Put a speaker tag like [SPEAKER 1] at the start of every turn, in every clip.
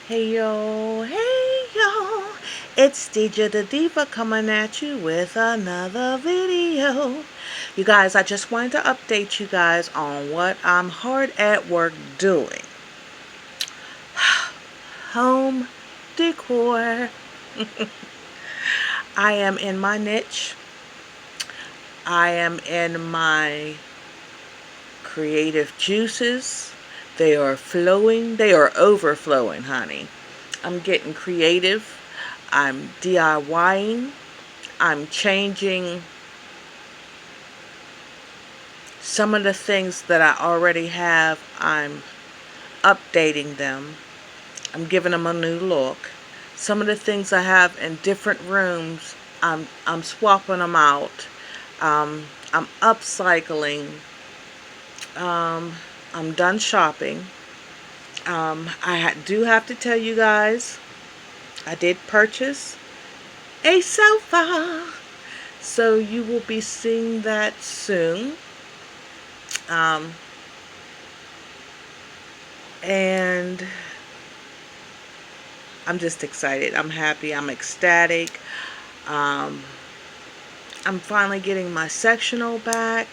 [SPEAKER 1] Hey yo, it's DJ the Diva coming at you with another video. You guys, I just wanted to update you guys on what I'm hard at work doing. Home decor. I am in my niche. I am in my creative juices. They are flowing. They are overflowing, honey. I'm getting creative. I'm DIYing. I'm changing some of the things that I already have. I'm updating them. I'm giving them a new look. Some of the things I have in different rooms, I'm swapping them out. I'm upcycling. I'm done shopping. Do have to tell you guys, I did purchase a sofa. So you will be seeing that soon. And I'm just excited. I'm happy. I'm ecstatic. I'm finally getting my sectional back.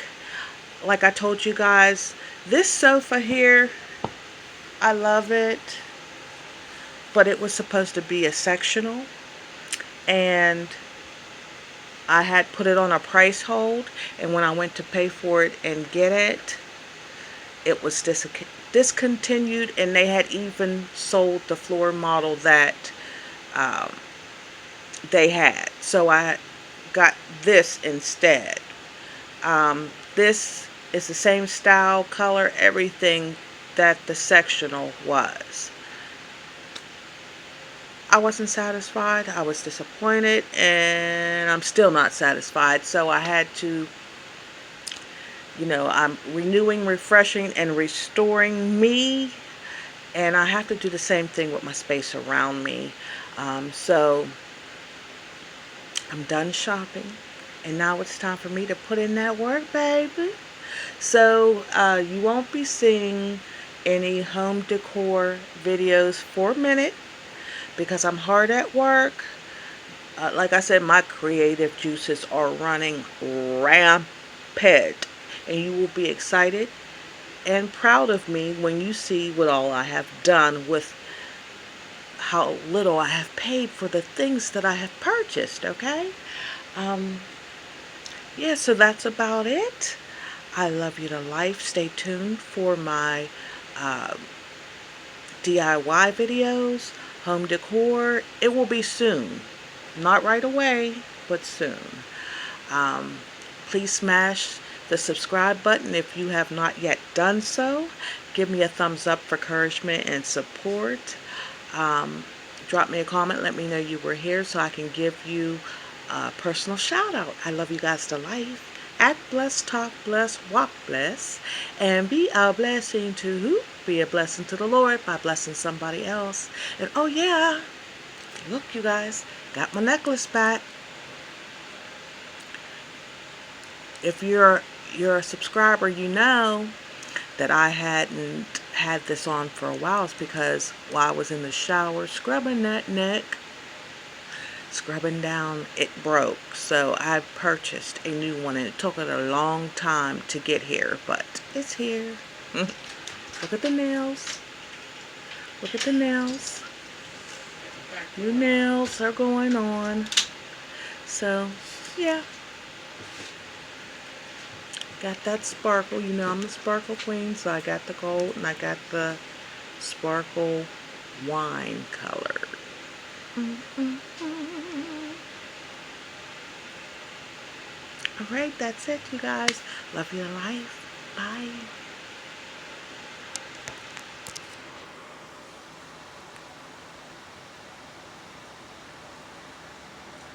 [SPEAKER 1] Like I told you guys, this sofa here, I love it. But it was supposed to be a sectional. And I had put it on a price hold. And when I went to pay for it and get it, it was discontinued, and they had even sold the floor model that they had. So I got this instead. This is the same style, color, everything that the sectional was. I wasn't satisfied. I was disappointed, and I'm still not satisfied. So I had to, I'm renewing, refreshing, and restoring me. And I have to do the same thing with my space around me. So I'm done shopping. And now it's time for me to put in that work, baby. So you won't be seeing any home decor videos for a minute because I'm hard at work. Like I said, my creative juices are running rampant. And you will be excited and proud of me when you see what all I have done with how little I have paid for the things that I have purchased, okay? Yeah, so that's about it. I love you to life. Stay tuned for my DIY videos, home decor. It will be soon. Not right away, but soon. Please smash the subscribe button if you have not yet done so. Give me a thumbs up for encouragement and support. Drop me a comment. Let me know you were here so I can give you a personal shout out. I love you guys to life. Act blessed, talk blessed, walk blessed, and be a blessing to who? Be a blessing to the Lord by blessing somebody else. And oh yeah, look you guys, got my necklace back. If you're a subscriber, you know that I hadn't had this on for a while. It's because while I was in the shower scrubbing that neck, scrubbing down, it broke. So I purchased a new one, and it took it a long time to get here, but it's here. Look at the nails. Look at the nails. New nails are going on. So yeah, got that sparkle. You know I'm the sparkle queen, so I got the gold and I got the sparkle wine color. Alright, that's it, you guys. Love you to life. Bye.